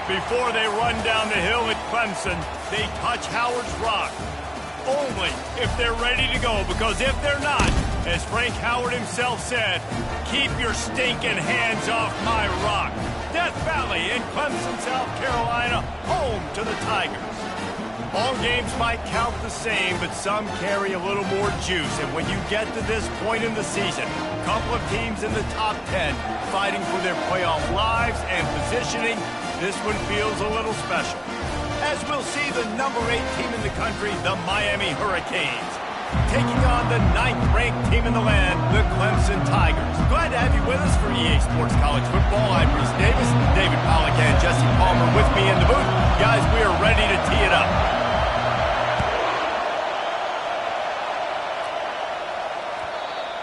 Before they run down the hill at Clemson, they touch Howard's rock. Only if they're ready to go, because if they're not, as Frank Howard himself said, keep your stinking hands off my rock. Death Valley in Clemson, South Carolina, home to the Tigers. All games might count the same, but some carry a little more juice. And when you get to this point in the season, a couple of teams in the top 10 fighting for their playoff lives and positioning, this one feels a little special. As we'll see the number 8 team in the country, the Miami Hurricanes, taking on the 9th-ranked team in the land, the Clemson Tigers. Glad to have you with us for EA Sports College Football. I'm Bruce Davis, David Pollack and Jesse Palmer with me in the booth. Guys, we are ready to tee it up.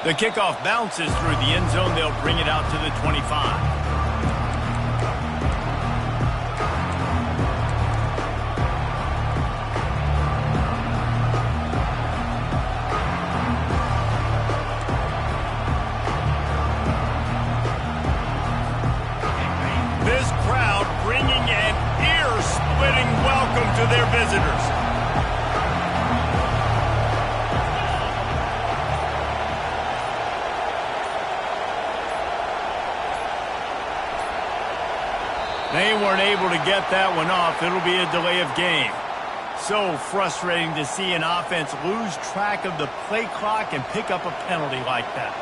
The kickoff bounces through the end zone. They'll bring it out to the 25. This crowd bringing an ear-splitting welcome to their visitors. They weren't able to get that one off. It'll be a delay of game. So frustrating to see an offense lose track of the play clock and pick up a penalty like that.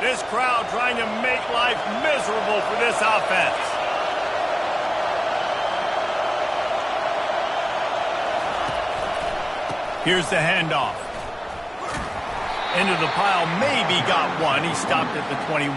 This crowd trying to make life miserable for this offense. Here's the handoff. Into the pile, maybe got one. He stopped at the 21.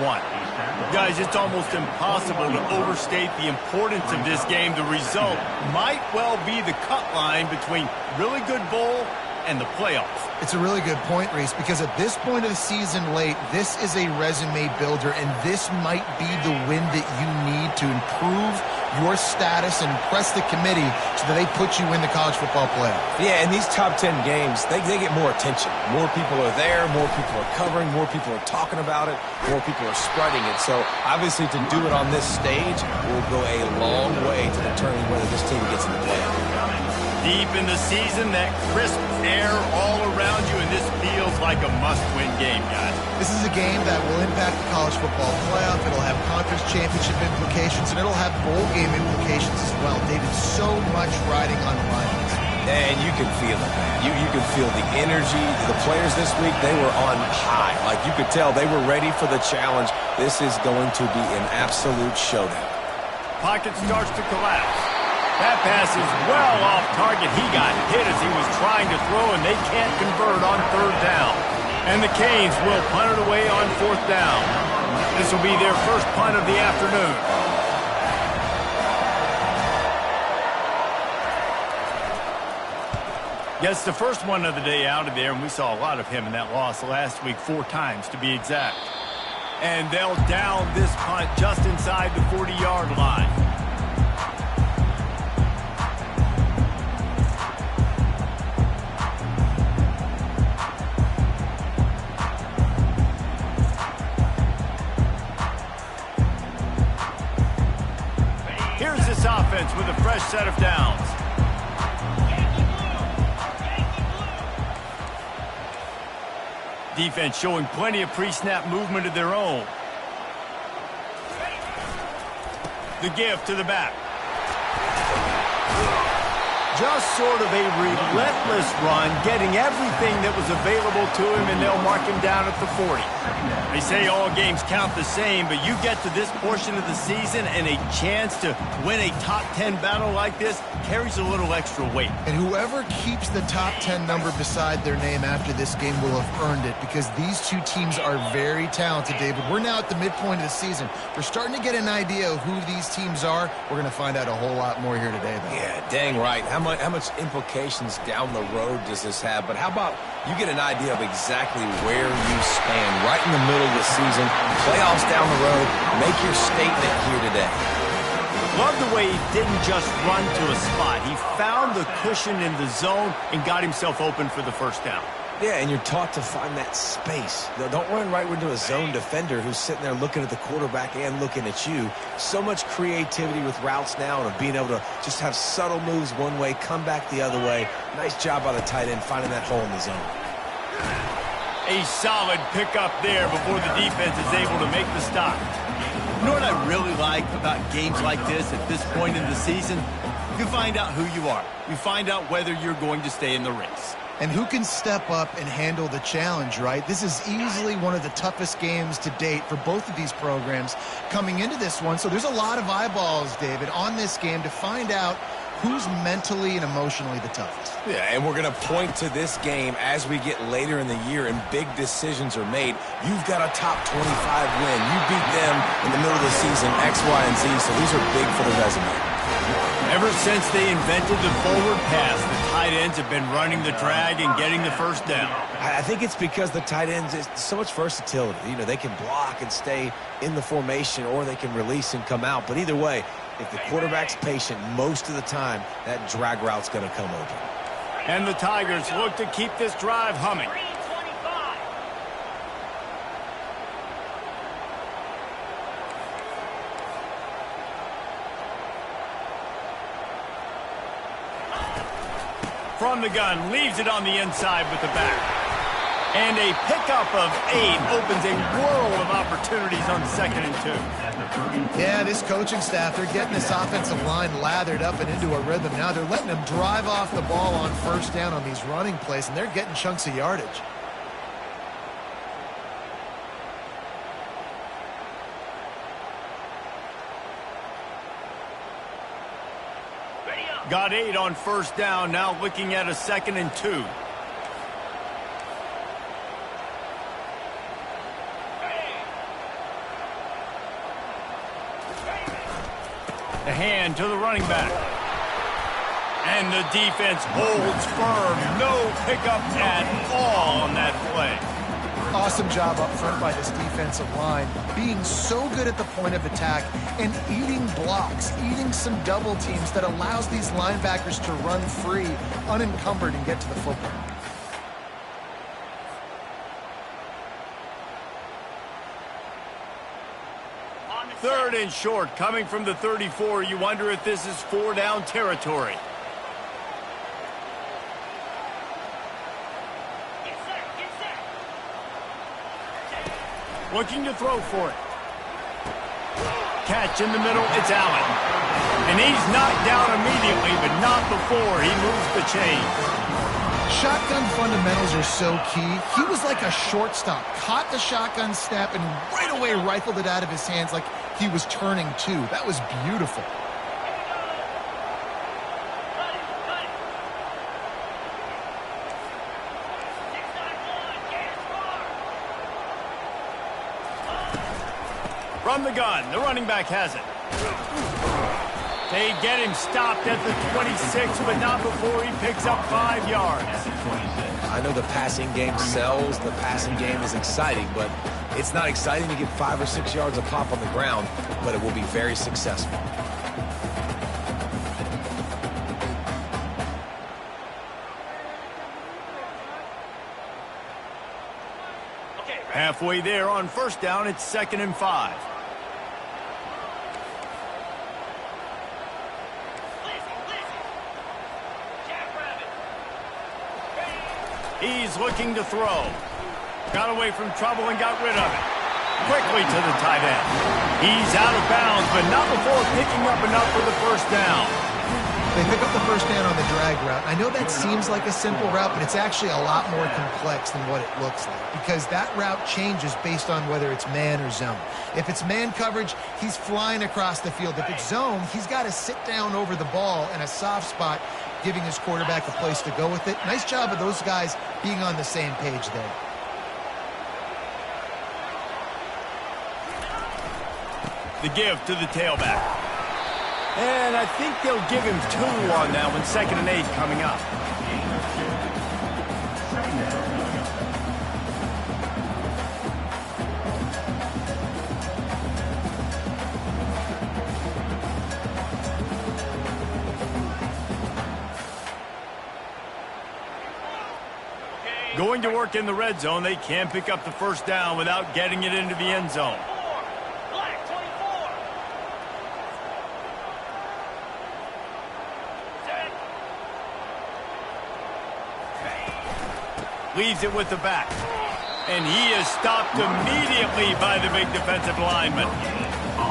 Guys, it's almost impossible to overstate the importance of this game. The result might well be the cut line between really good bowl and the playoffs. It's a really good point, Reese, because at this point of the season late, this is a resume builder, and this might be the win that you need to improve your status and impress the committee so that they put you in the college football playoff. Yeah, in these top 10 games, they get more attention. More people are there, more people are covering, more people are talking about it, more people are spreading it. So, obviously, to do it on this stage will go a long way to determine whether this team gets in the playoff. Deep in the season, that crisp air all around you, and this feels like a must-win game, guys. This is a game that will impact the college football playoff. It'll have conference championship implications, and it'll have bowl game implications as well. David, so much riding on the line. And you can feel it, man. You can feel the energy. The players this week, they were on high. Like, you could tell they were ready for the challenge. This is going to be an absolute showdown. Pocket starts to collapse. That pass is well off target. He got hit as he was trying to throw, and they can't convert on 3rd down. And the Canes will punt it away on 4th down. This will be their first punt of the afternoon. Gets the first one of the day out of there, and we saw a lot of him in that loss last week, 4 times to be exact. And they'll down this punt just inside the 40-yard line. Here's this offense with a fresh set of downs. Defense showing plenty of pre-snap movement of their own. The give to the back. Just sort of a relentless run, getting everything that was available to him, and they'll mark him down at the 40. They say all games count the same, but you get to this portion of the season and a chance to win a top 10 battle like this carries a little extra weight. And whoever keeps the top 10 number beside their name after this game will have earned it, because these two teams are very talented, David. We're now at the midpoint of the season. We're starting to get an idea of who these teams are. We're going to find out a whole lot more here today, though. Yeah, dang right. How much implications down the road does this have? But how about you get an idea of exactly where you stand right in the middle of the season, playoffs down the road, make your statement here today. Love the way he didn't just run to a spot. He found the cushion in the zone and got himself open for the first down. Yeah, and you're taught to find that space. Don't run right into a zone defender who's sitting there looking at the quarterback and looking at you. So much creativity with routes now and being able to just have subtle moves one way, come back the other way. Nice job by the tight end finding that hole in the zone. A solid pickup there before the defense is able to make the stop. You know what I really like about games like this at this point in the season? You find out who you are. You find out whether you're going to stay in the race. And who can step up and handle the challenge, right? This is easily one of the toughest games to date for both of these programs coming into this one. So there's a lot of eyeballs, David, on this game to find out who's mentally and emotionally the toughest. Yeah, and we're going to point to this game as we get later in the year and big decisions are made. You've got a top 25 win. You beat them in the middle of the season, X, Y, and Z, so these are big for the resume. Ever since they invented the forward pass, the tight ends have been running the drag and getting the first down. I think it's because the tight ends is so much versatility. You know, they can block and stay in the formation, or they can release and come out. But either way, if the quarterback's patient most of the time, that drag route's going to come open. And the Tigers look to keep this drive humming. From the gun, leaves it on the inside with the back. And a pickup of 8 opens a world of opportunities on 2nd and 2. Yeah, this coaching staff, they're getting this offensive line lathered up and into a rhythm. Now they're letting them drive off the ball on first down on these running plays, and they're getting chunks of yardage. Got 8 on first down, now looking at a 2nd and 2. The hand to the running back. And the defense holds firm. No pickup at all on that play. Awesome job up front by this defensive line, being so good at the point of attack and eating blocks, eating some double teams that allows these linebackers to run free, unencumbered, and get to the football. Third and short, coming from the 34. You wonder if this is 4-down territory. Looking to throw for it. Catch in the middle, it's Allen. And he's knocked down immediately, but not before he moves the chains. Shotgun fundamentals are so key. He was like a shortstop, caught the shotgun snap, and right away rifled it out of his hands like he was turning two. That was beautiful. From the gun, the running back has it. They get him stopped at the 26, but not before he picks up 5 yards. I know the passing game sells, the passing game is exciting, but it's not exciting to get 5 or 6 yards a pop on the ground, but it will be very successful. Halfway there on first down, it's 2nd and 5. He's looking to throw. Got away from trouble and got rid of it. Quickly to the tight end. He's out of bounds, but not before picking up enough for the first down. They pick up the first down on the drag route. I know that seems like a simple route, but it's actually a lot more complex than what it looks like because that route changes based on whether it's man or zone. If it's man coverage, he's flying across the field. If it's zone, he's got to sit down over the ball in a soft spot, giving his quarterback a place to go with it. Nice job of those guys being on the same page there. The give to the tailback. And I think they'll give him 2 on that one. 2nd and 8 coming up. Going to work in the red zone. They can't pick up the first down without getting it into the end zone. Leaves it with the back. And he is stopped immediately by the big defensive lineman.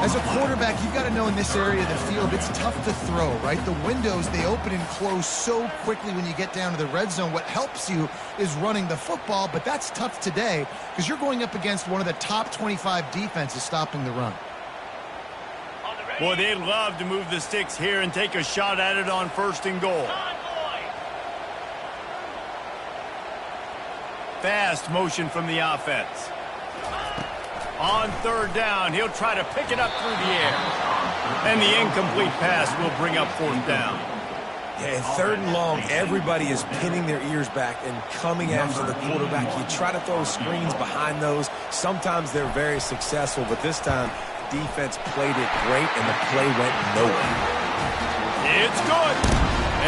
As a quarterback, you've got to know in this area of the field, it's tough to throw, right? The windows, they open and close so quickly when you get down to the red zone. What helps you is running the football, but that's tough today because you're going up against one of the top 25 defenses stopping the run. Boy, they'd love to move the sticks here and take a shot at it on 1st and goal. Fast motion from the offense. On 3rd down, he'll try to pick it up through the air. And the incomplete pass will bring up 4th down. Yeah, 3rd and long, everybody is pinning their ears back and coming after the quarterback. You try to throw screens behind those. Sometimes they're very successful, but this time, defense played it great, and the play went nowhere. It's good.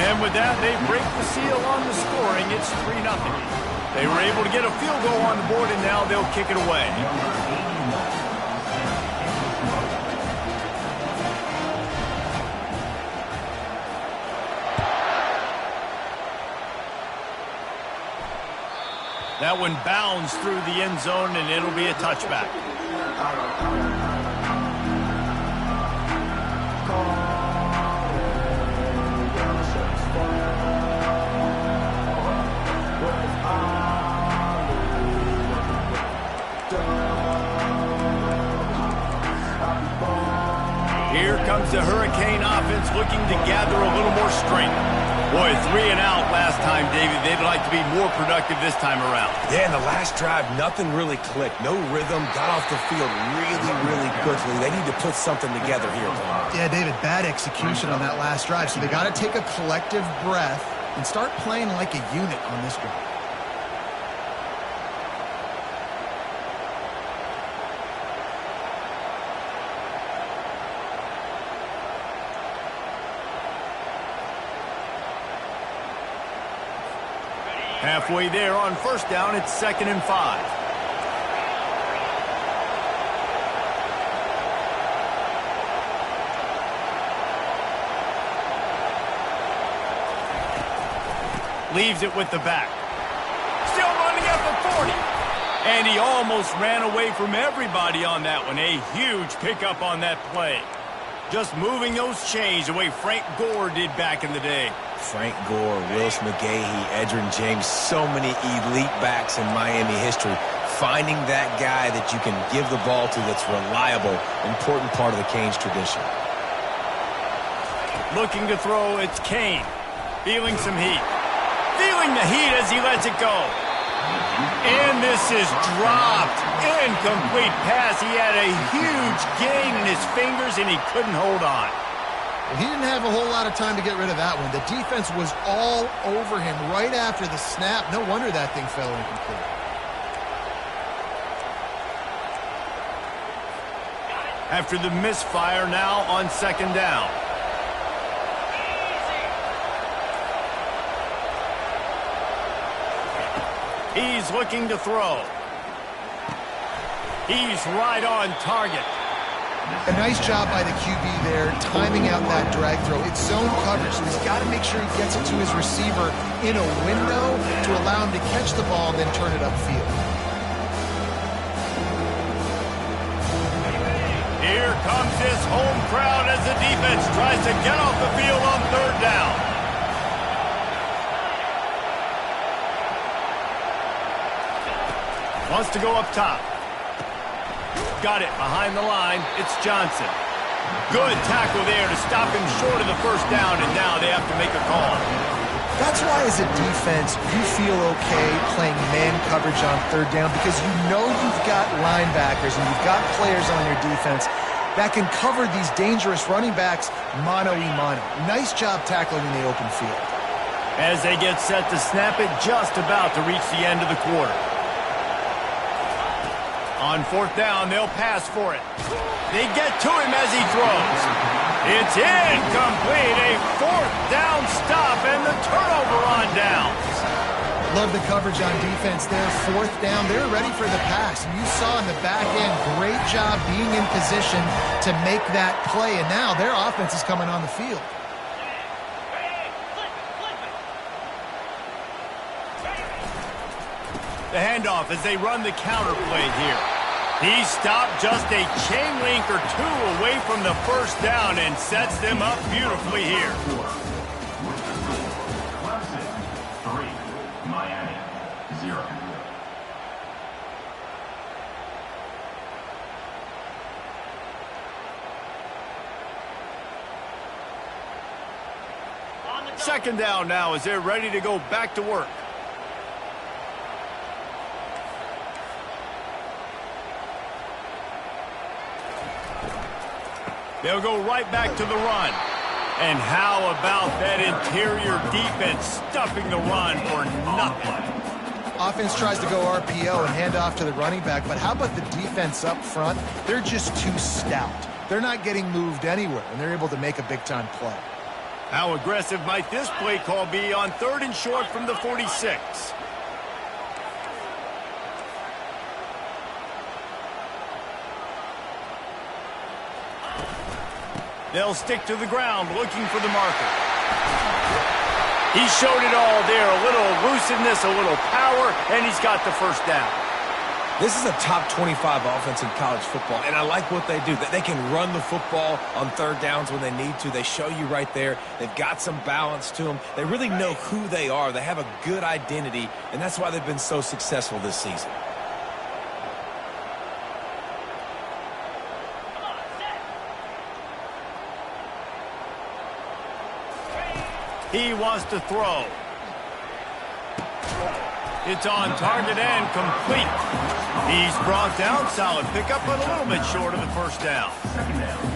And with that, they break the seal on the scoring. It's 3-0. They were able to get a field goal on the board, and now they'll kick it away. That one bounds through the end zone, and it'll be a touchback. Here comes the Hurricane offense looking to gather a little more strength. Boy, 3 and out last time, David. They'd like to be more productive this time around. Yeah, in the last drive, nothing really clicked. No rhythm, got off the field really quickly. They need to put something together here. Yeah, David, bad execution on that last drive. So they got to take a collective breath and start playing like a unit on this drive. Halfway there on 1st down, it's 2nd and 5. Leaves it with the back. Still running at the 40. And he almost ran away from everybody on that one. A huge pickup on that play. Just moving those chains the way Frank Gore did back in the day. Frank Gore, Willis McGahee, Edgerrin James, so many elite backs in Miami history. Finding that guy that you can give the ball to that's reliable, important part of the Canes tradition. Looking to throw, it's Kane. Feeling some heat. Feeling the heat as he lets it go. And this is dropped. Incomplete pass. He had a huge gain in his fingers, and he couldn't hold on. Well, he didn't have a whole lot of time to get rid of that one. The defense was all over him right after the snap. No wonder that thing fell incomplete. After the misfire, now on 2nd down. He's looking to throw. He's right on target. A nice job by the QB there, timing out that drag throw. It's zone coverage, so he's got to make sure he gets it to his receiver in a window to allow him to catch the ball and then turn it upfield. here comes this home crowd as the defense tries to get off the field on third down. Wants to go up top. Got it behind the line. It's Johnson. Good tackle there to stop him short of the first down, and now they have to make a call. That's why, as a defense, you feel okay playing man coverage on third down because you know you've got linebackers and you've got players on your defense that can cover these dangerous running backs mano-a-mano. Nice job tackling in the open field. As they get set to snap it, just about to reach the end of the quarter. On fourth down, they'll pass for it. They get to him as he throws. It's incomplete. A fourth down stop and the turnover on downs. Love the coverage on defense there. Fourth down, they're ready for the pass. And you saw in the back end, great job being in position to make that play. And now their offense is coming on the field. The handoff as they run the counter play here. He stopped just a chain link or two away from the first down and sets them up beautifully here. Clemson 3, Miami 0. Second down now as they're ready to go back to work. They'll go right back to the run. And how about that interior defense stuffing the run for nothing? Offense tries to go RPO and hand off to the running back, but how about the defense up front? They're just too stout. They're not getting moved anywhere, and they're able to make a big-time play. How aggressive might this play call be on third and short from the 46? They'll stick to the ground looking for the marker. He showed it all there. A little elusiveness, a little power, and he's got the first down. This is a top 25 offense in college football, and I like what they do. They can run the football on third downs when they need to. They show you right there. They've got some balance to them. They really know who they are. They have a good identity, and that's why they've been so successful this season. He wants to throw. It's on target and complete. He's brought down, solid pickup, but a little bit short of the first down.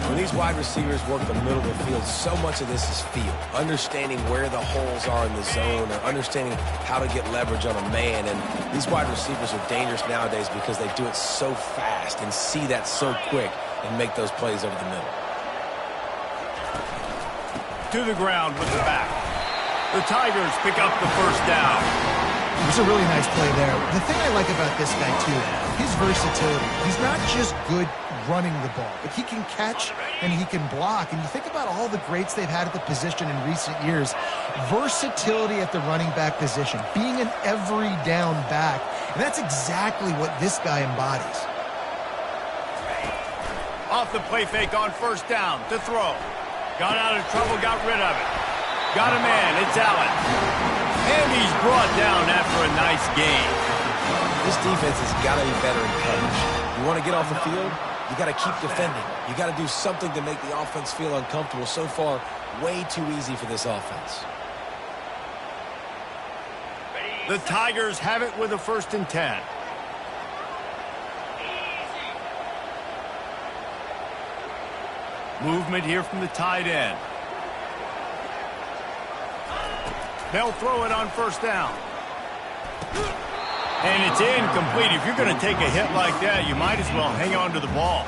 When these wide receivers work the middle of the field, so much of this is feel. Understanding where the holes are in the zone or understanding how to get leverage on a man. And these wide receivers are dangerous nowadays because they do it so fast and see that so quick and make those plays over the middle. To the ground with the back. The Tigers pick up the first down. It was a really nice play there. The thing I like about this guy, too, his versatility. He's not just good running the ball, but he can catch and he can block. And you think about all the greats they've had at the position in recent years. Versatility at the running back position, being an every down back. And that's exactly what this guy embodies. Off the play fake on first down to throw. Got out of trouble, got rid of it. Got a man, it's Allen. And he's brought down after a nice gain. This defense has got to be better in coverage. You want to get off the field, you got to keep defending. You got to do something to make the offense feel uncomfortable. So far, way too easy for this offense. The Tigers have it with a 1st and 10. Movement here from the tight end. They'll throw it on first down. And it's incomplete. If you're going to take a hit like that, you might as well hang on to the ball.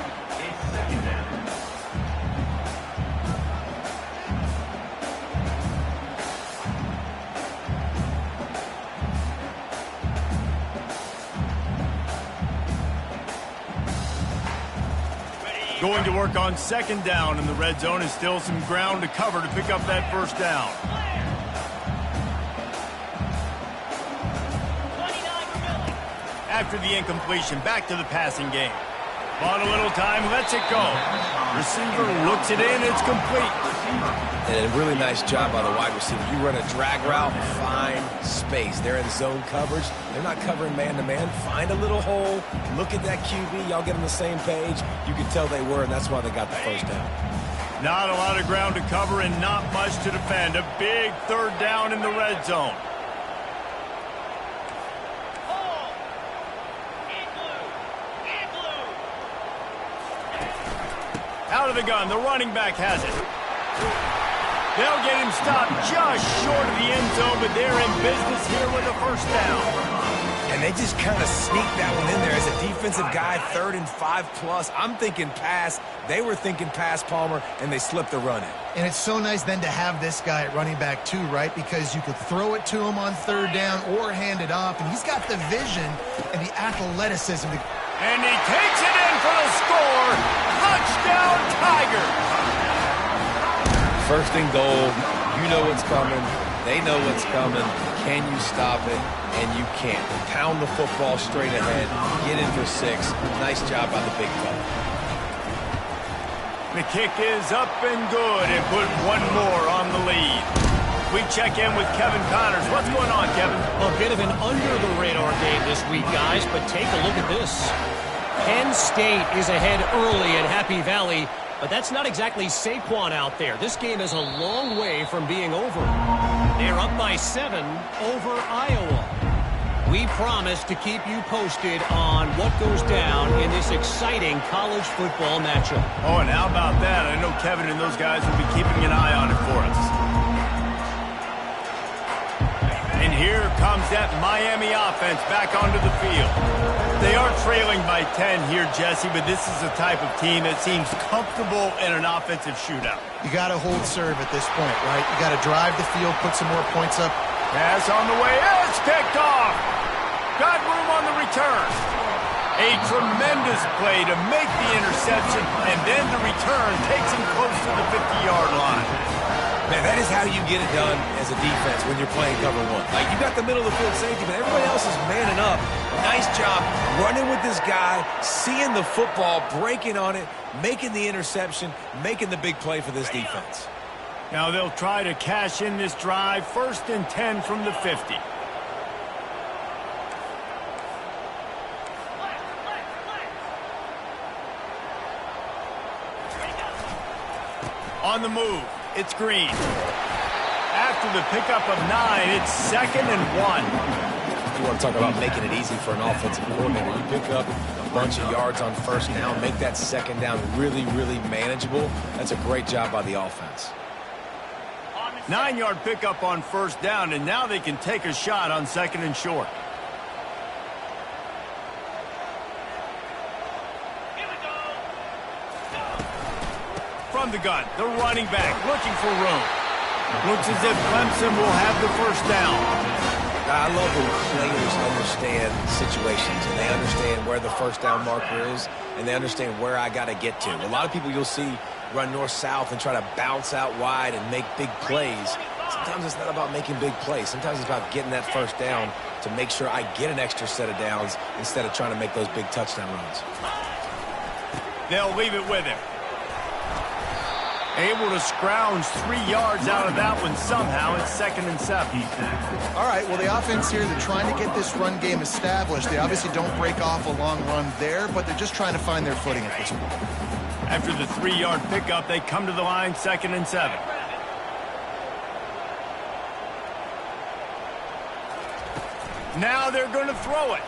Going to work on 2nd down in the red zone is still some ground to cover to pick up that first down. After the incompletion, back to the passing game. Bought a little time, lets it go. Receiver looks it in, it's complete. And a really nice job by the wide receiver. You run a drag route, find space. They're in zone coverage. They're not covering man-to-man. Find a little hole. Look at that QB. Y'all get on the same page. You can tell they were, and that's why they got the first down. Not a lot of ground to cover and not much to defend. A big third down in the red zone. Out of the gun, the running back has it. They'll get him stopped just short of the end zone, but they're in business here with a first down. And they just kind of sneak that one in there as a defensive guy, 3rd and 5+. I'm thinking pass. They were thinking pass, Palmer, and they slipped the run in. And it's so nice then to have this guy at running back too, right? Because you could throw it to him on 3rd down or hand it off, and he's got the vision and the athleticism to... And he takes it in for the score. Touchdown, Tigers. First and goal. You know what's coming. They know what's coming. Can you stop it? And you can't. Pound the football straight ahead. Get in for 6. Nice job by the big fella. The kick is up and good and put one more on the lead. We check in with Kevin Connors. What's going on, Kevin? A bit of an under-the-radar game this week, guys, but take a look at this. Penn State is ahead early in Happy Valley, but that's not exactly Saquon out there. This game is a long way from being over. They're up by 7 over Iowa. We promise to keep you posted on what goes down in this exciting college football matchup. Oh, and how about that? I know Kevin and those guys will be keeping an eye on it for us. And here comes that Miami offense back onto the field. They are trailing by 10 here, Jesse, but this is the type of team that seems comfortable in an offensive shootout. You got to hold serve at this point, right? You got to drive the field, put some more points up. Pass on the way. It's picked off. Got room on the return. A tremendous play to make the interception, and then the return takes him close to the 50-yard line. Man, that is how you get it done as a defense when you're playing cover 1. Like, you got the middle of the field safety, but everybody else is manning up. Nice job running with this guy, seeing the football, breaking on it, making the interception, making the big play for this defense. Now they'll try to cash in this drive. 1st and 10 from the 50. On the move, it's Green. After the pickup of 9, it's 2nd and 1. You want to talk about making it easy for an offensive coordinator. You pick up a bunch of yards on 1st down, make that 2nd down really, really manageable. That's a great job by the offense. 9-yard pickup on 1st down, and now they can take a shot on 2nd and short. From the gun, the running back looking for room. Looks as if Clemson will have the 1st down. I love when players understand situations, and they understand where the 1st down marker is, and they understand where I got to get to. A lot of people you'll see run north-south and try to bounce out wide and make big plays. Sometimes it's not about making big plays. Sometimes it's about getting that 1st down to make sure I get an extra set of downs instead of trying to make those big touchdown runs. They'll leave it with him. Able to scrounge 3 yards out of that one somehow. It's 2nd and 7. All right, well, the offense here, they're trying to get this run game established. They obviously don't break off a long run there, but they're just trying to find their footing at this point. After the 3-yard pickup, they come to the line, 2nd and 7. Now they're going to throw it.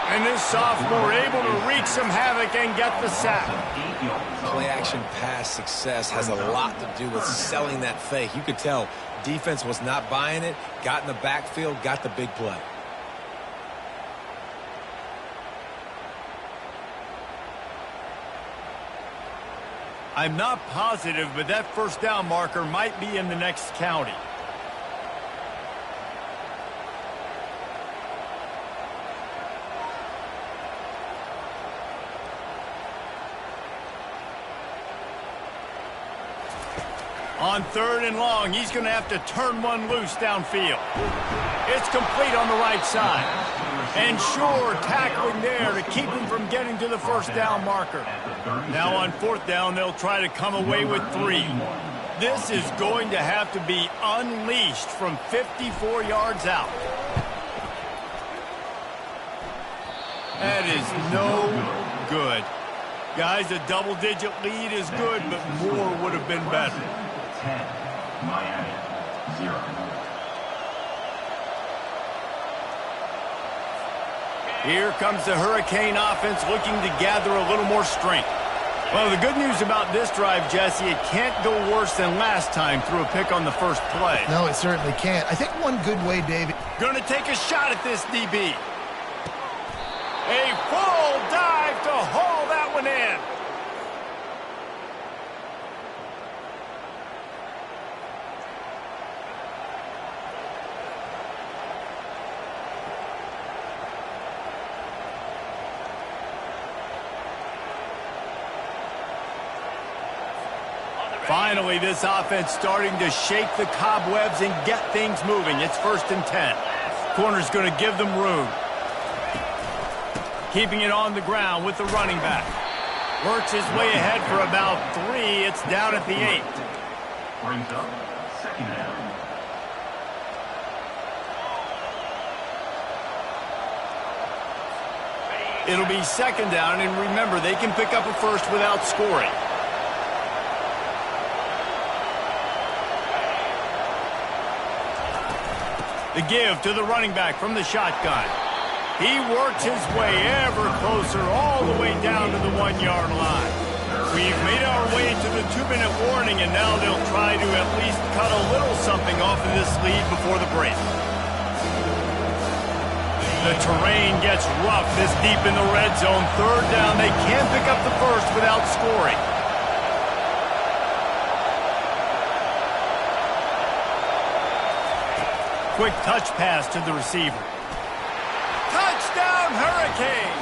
And this sophomore able to wreak some havoc and get the sack. Play-action pass success has a lot to do with selling that fake. You could tell defense was not buying it, got in the backfield, got the big play. I'm not positive, but that 1st down marker might be in the next county. On 3rd and long, he's going to have to turn one loose downfield. It's complete on the right side. And sure, tackling there to keep him from getting to the first down marker. Now on fourth down, they'll try to come away with 3. This is going to have to be unleashed from 54 yards out. That is no good. Guys, a double-digit lead is good, but more would have been better. 10, Miami, 0. Here comes the Hurricane offense looking to gather a little more strength. Well, the good news about this drive, Jesse, it can't go worse than last time through a pick on the first play. No, it certainly can't. I think one good way, David. Going to take a shot at this DB. A full dive to haul that one in. Finally, this offense starting to shake the cobwebs and get things moving. It's 1st and 10. Corner's going to give them room. Keeping it on the ground with the running back. Works his way ahead for about 3. It's down at the 8. Brings up 2nd down. It'll be 2nd down, and remember, they can pick up a first without scoring. The give to the running back from the shotgun. He works his way ever closer all the way down to the 1-yard line. We've made our way to the 2-minute warning, and now they'll try to at least cut a little something off of this lead before the break. The terrain gets rough this deep in the red zone. 3rd down, they can't pick up the first without scoring. Quick touch pass to the receiver. Touchdown, Hurricane!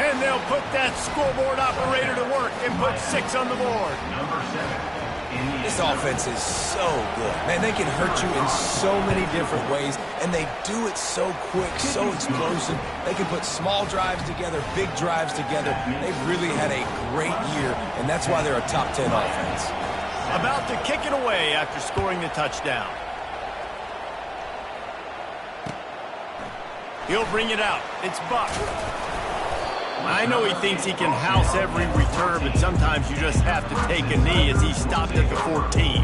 And they'll put that scoreboard operator to work and put 6 on the board. Number 7. This offense is so good. Man, they can hurt you in so many different ways, and they do it so quick, so explosive. They can put small drives together, big drives together. They've really had a great year, and that's why they're a top 10 offense. About to kick it away after scoring the touchdown. He'll bring it out. It's Buck. I know he thinks he can house every return, but sometimes you just have to take a knee as he stopped at the 14.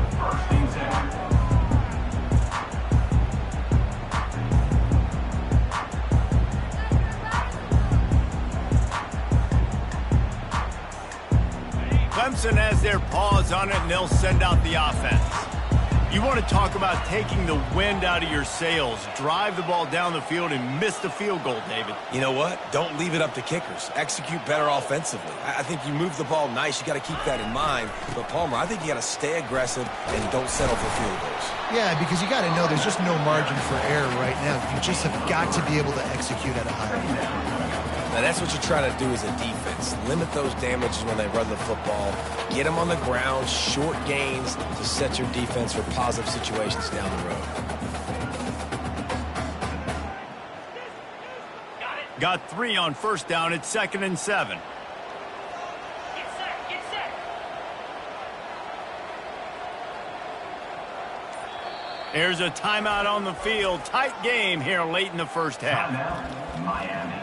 Clemson has their paws on it, and they'll send out the offense. You want to talk about taking the wind out of your sails. Drive the ball down the field and miss the field goal, David. You know what? Don't leave it up to kickers. Execute better offensively. I think you move the ball nice. You got to keep that in mind. But, Palmer, I think you got to stay aggressive and don't settle for field goals. Yeah, because you got to know there's just no margin for error right now. You just have got to be able to execute at a high level. Now, that's what you're trying to do as a defense. Limit those damages when they run the football. Get them on the ground, short gains to set your defense for positive situations down the road. Got 3 on 1st down. It's 2nd and 7. Get set. There's a timeout on the field. Tight game here late in the first half. Timeout, Miami.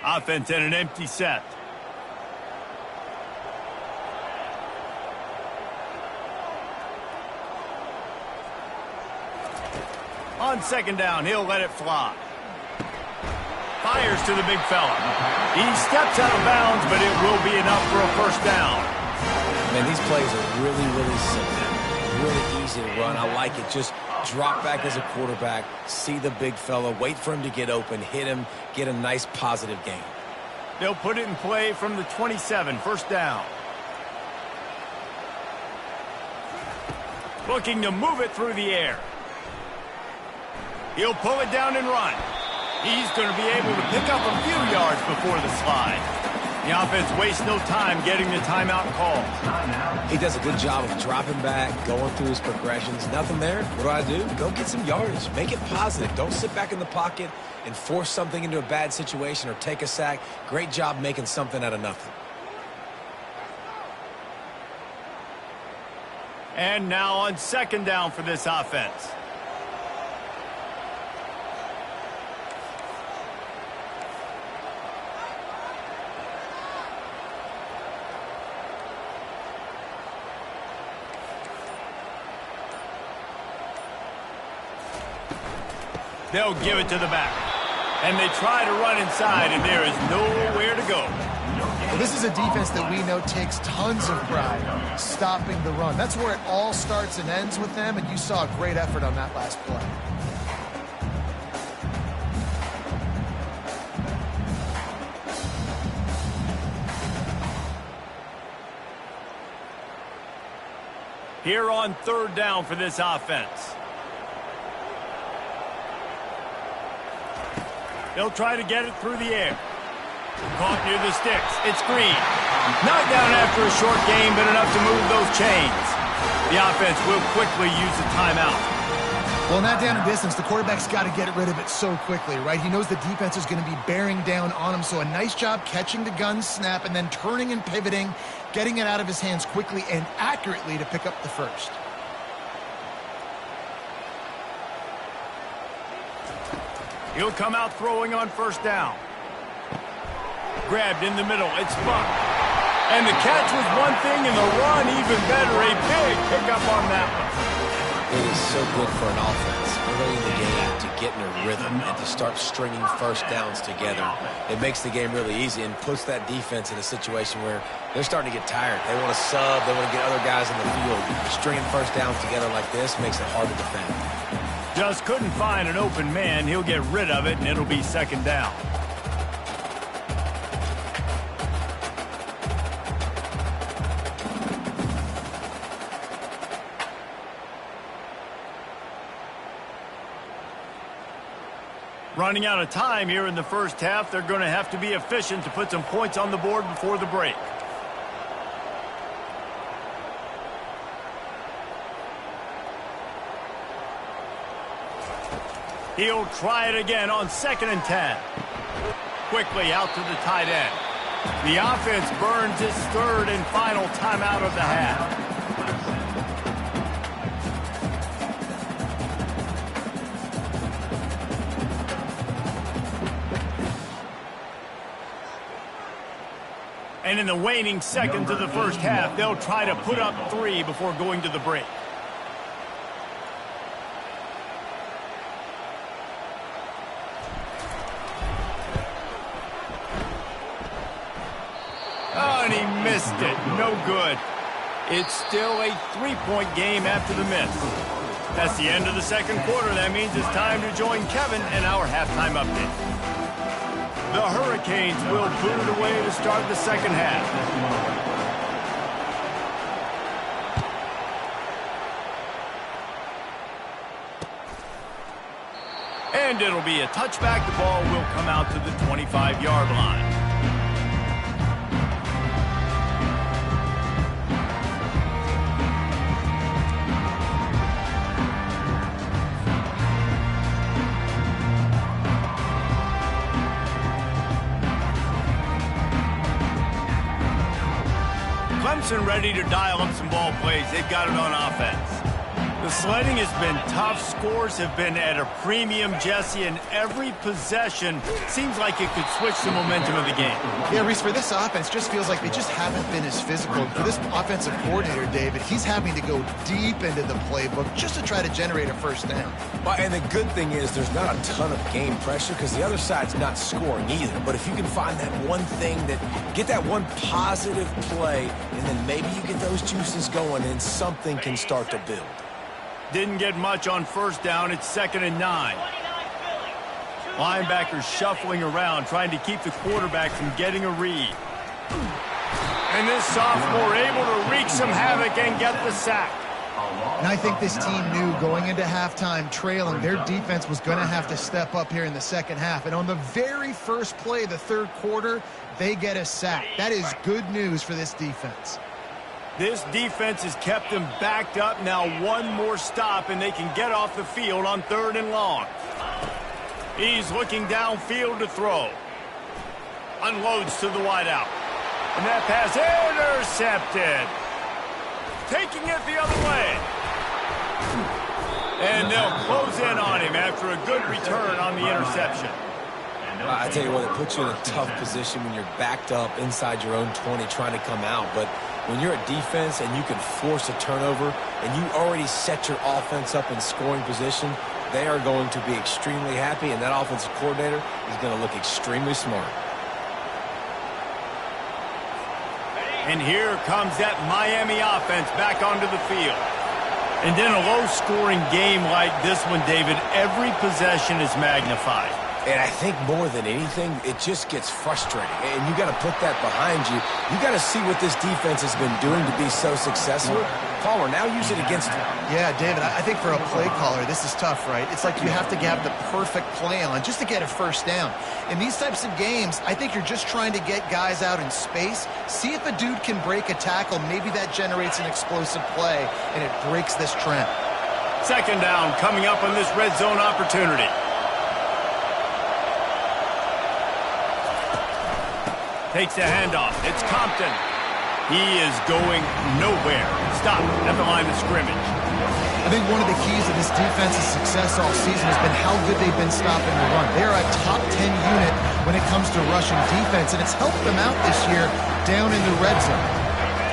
Offense in an empty set. On 2nd down, he'll let it fly. Fires to the big fella. He steps out of bounds, but it will be enough for a 1st down. Man, these plays are really, really simple. Really easy to run. I like it. Just drop back as a quarterback, see the big fella, wait for him to get open, hit him, get a nice positive gain. They'll put it in play from the 27, 1st down. Looking to move it through the air. He'll pull it down and run. He's going to be able to pick up a few yards before the slide. The offense wastes no time getting the timeout call. He does a good job of dropping back, going through his progressions. Nothing there. What do? Go get some yardage. Make it positive. Don't sit back in the pocket and force something into a bad situation or take a sack. Great job making something out of nothing. And now on second down for this offense. They'll give it to the back. And they try to run inside, and there is nowhere to go. Well, this is a defense that we know takes tons of pride stopping the run. That's where it all starts and ends with them, and you saw a great effort on that last play. Here on third down for this offense. They'll try to get it through the air. Caught near the sticks. It's Green. Knocked down after a short game, but enough to move those chains. The offense will quickly use the timeout. Well, in that down and distance, the quarterback's got to get rid of it so quickly, right? He knows the defense is going to be bearing down on him, so a nice job catching the gun snap and then turning and pivoting, getting it out of his hands quickly and accurately to pick up the first. He'll come out throwing on first down. Grabbed in the middle. It's Buck. And the catch was one thing, and the run even better. A big pickup on that one. It is so good for an offense early in the game to get in a rhythm and to start stringing first downs together. It makes the game really easy and puts that defense in a situation where they're starting to get tired. They want to sub. They want to get other guys in the field. Stringing first downs together like this makes it hard to defend. Just couldn't find an open man. He'll get rid of it, and it'll be second down. Running out of time here in the first half. They're going to have to be efficient to put some points on the board before the break. He'll try it again on 2nd and 10. Quickly out to the tight end. The offense burns its third and final timeout of the half. And in the waning seconds of the first half, they'll try to put up 3 before going to the break. Oh, and he missed it. No good. It's still a 3-point game after the miss. That's the end of the second quarter. That means it's time to join Kevin in our halftime update. The Hurricanes will boot it away to start the second half. And it'll be a touchback. The ball will come out to the 25-yard line. Clemson ready to dial up some ball plays. They've got it on offense. The sledding has been tough. Scores have been at a premium, Jesse, and every possession seems like it could switch the momentum of the game. Yeah, Reese, for this offense, just feels like they just haven't been as physical. For this offensive coordinator, David, he's having to go deep into the playbook just to try to generate a first down. Well, and the good thing is there's not a ton of game pressure because the other side's not scoring either. But if you can find that one thing get that one positive play, and then maybe you get those juices going and something can start to build. Didn't get much on first down. It's 2nd and 9. Linebackers shuffling around, trying to keep the quarterback from getting a read. And this sophomore able to wreak some havoc and get the sack. And I think this team knew going into halftime trailing, their defense was going to have to step up here in the second half. And on the very first play of the third quarter, they get a sack. That is good news for this defense. This defense has kept them backed up. Now one more stop, and they can get off the field on 3rd and long. He's looking downfield to throw. Unloads to the wideout. And that pass intercepted. Taking it the other way. And they'll close in on him after a good return on the interception. I tell you what, it puts you in a tough position when you're backed up inside your own 20 trying to come out. But when you're a defense and you can force a turnover and you already set your offense up in scoring position, they are going to be extremely happy, and that offensive coordinator is going to look extremely smart. And here comes that Miami offense back onto the field. And in a low-scoring game like this one, David, every possession is magnified. And I think more than anything, it just gets frustrating. And you got to put that behind you. You got to see what this defense has been doing to be so successful. Caller, now use it against him. Yeah, David, I think for a play caller, this is tough, right? It's like you have to have the perfect play on just to get a first down. In these types of games, I think you're just trying to get guys out in space, see if a dude can break a tackle. Maybe that generates an explosive play, and it breaks this trend. 2nd down coming up on this red zone opportunity. Takes the handoff. It's Compton. He is going nowhere. Stop at the line of scrimmage. I think one of the keys to this defense's success all season has been how good they've been stopping the run. They're a top 10 unit when it comes to rushing defense, and it's helped them out this year down in the red zone.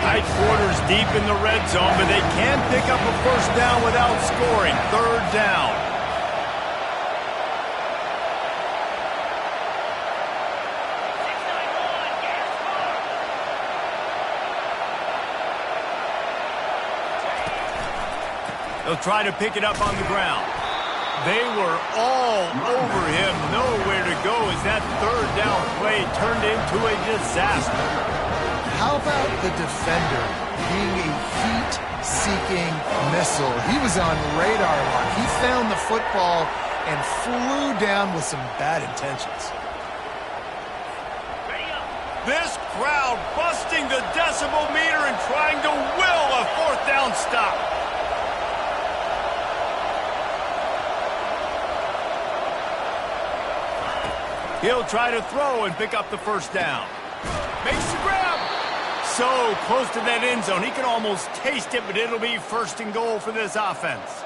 Tight quarters deep in the red zone, but they can pick up a first down without scoring. 3rd down. They'll try to pick it up on the ground. They were all over him. Nowhere to go as that 3rd down play turned into a disaster. How about the defender being a heat-seeking missile? He was on radar lock. He found the football and flew down with some bad intentions. This crowd busting the decibel meter and trying to will a 4th down stop. He'll try to throw and pick up the first down. Makes the grab. So close to that end zone. He can almost taste it, but it'll be 1st and goal for this offense.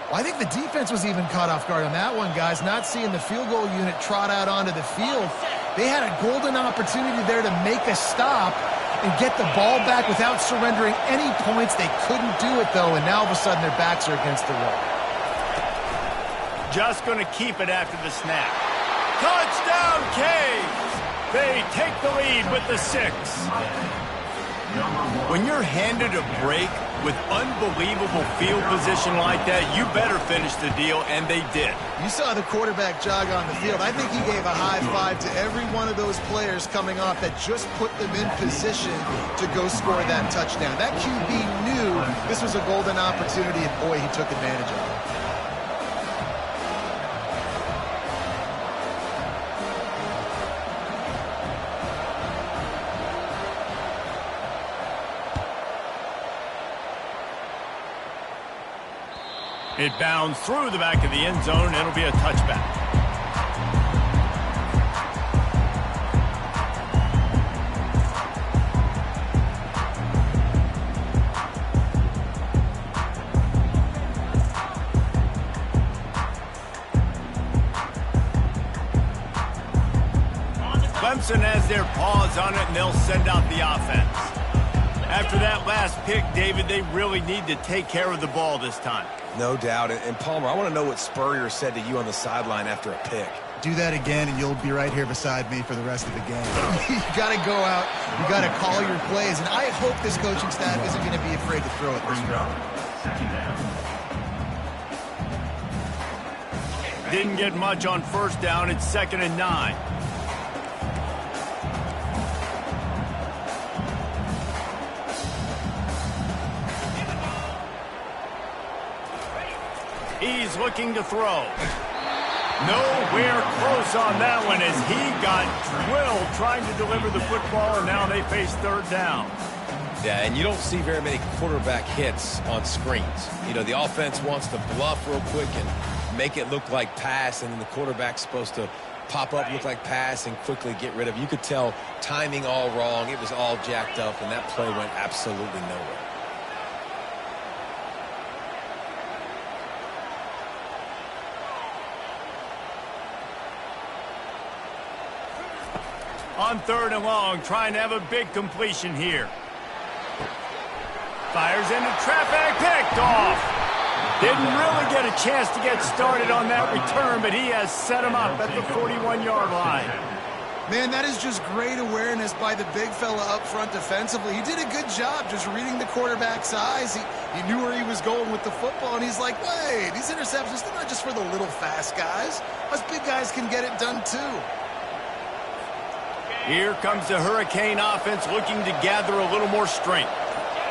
Well, I think the defense was even caught off guard on that one, guys. Not seeing the field goal unit trot out onto the field. They had a golden opportunity there to make a stop and get the ball back without surrendering any points. They couldn't do it, though, and now all of a sudden their backs are against the wall. Just going to keep it after the snap. Touchdown, Canes! They take the lead with the 6. When you're handed a break with unbelievable field position like that, you better finish the deal, and they did. You saw the quarterback jog on the field. I think he gave a high five to every one of those players coming off that just put them in position to go score that touchdown. That QB knew this was a golden opportunity, and boy, he took advantage of it. It bounds through the back of the end zone, and it'll be a touchback. Clemson has their paws on it, and they'll send out the offense. After that last pick, David, they really need to take care of the ball this time. No doubt. And Palmer, I want to know what Spurrier said to you on the sideline after a pick. Do that again, and you'll be right here beside me for the rest of the game. You got to go out. You got to call your plays, and I hope this coaching staff isn't going to be afraid to throw it this way. Didn't get much on 1st down. It's 2nd and 9. He's looking to throw. Nowhere close on that one as he got drilled trying to deliver the football, and now they face third down. Yeah, and you don't see very many quarterback hits on screens. You know, the offense wants to bluff real quick and make it look like pass, and then the quarterback's supposed to pop up, look like pass, and quickly get rid of it. You could tell timing all wrong. It was all jacked up, and that play went absolutely nowhere. On third and long, trying to have a big completion here. Fires into traffic, picked off. Didn't really get a chance to get started on that return, but he has set him up at the 41-yard line. Man, that is just great awareness by the big fella up front defensively. He did a good job just reading the quarterback's eyes. He knew where he was going with the football, and he's like, wait, these interceptions, they're not just for the little fast guys. Us big guys can get it done too. Here comes the Hurricane offense looking to gather a little more strength.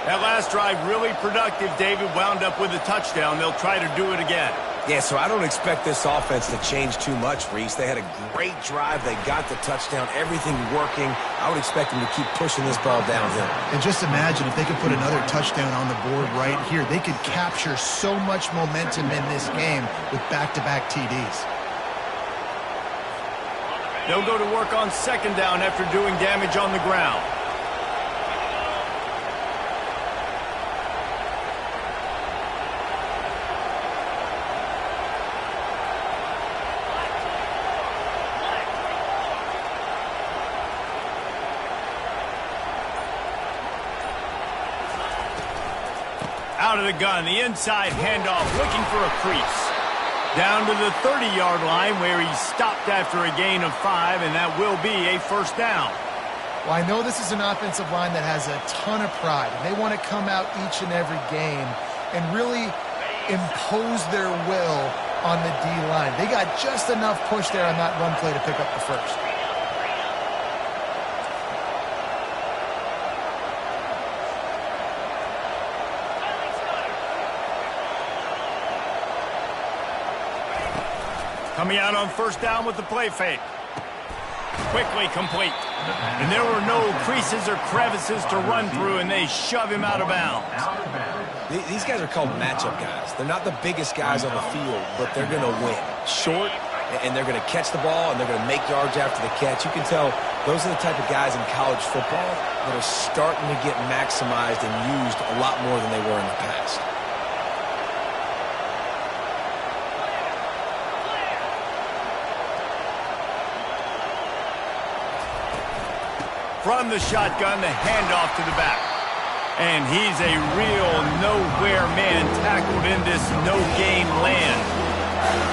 That last drive really productive. David wound up with a touchdown. They'll try to do it again. Yeah, so I don't expect this offense to change too much, Reese. They had a great drive. They got the touchdown. Everything working. I would expect them to keep pushing this ball downhill. And just imagine if they could put another touchdown on the board right here. They could capture so much momentum in this game with back-to-back TDs. They'll go to work on second down after doing damage on the ground. Out of the gun, the inside handoff, looking for a crease. Down to the 30-yard line where he stopped after a gain of 5, and that will be a first down. Well, I know this is an offensive line that has a ton of pride. They want to come out each and every game and really impose their will on the D-line. They got just enough push there on that run play to pick up the first. Coming out on first down with the play fake. Quickly complete. And there were no creases or crevices to run through, and they shove him out of bounds. These guys are called matchup guys. They're not the biggest guys on the field, but they're going to win. Short, and they're going to catch the ball, and they're going to make yards after the catch. You can tell those are the type of guys in college football that are starting to get maximized and used a lot more than they were in the past. From the shotgun, the handoff to the back. And he's a real nowhere man tackled in this no-gain land.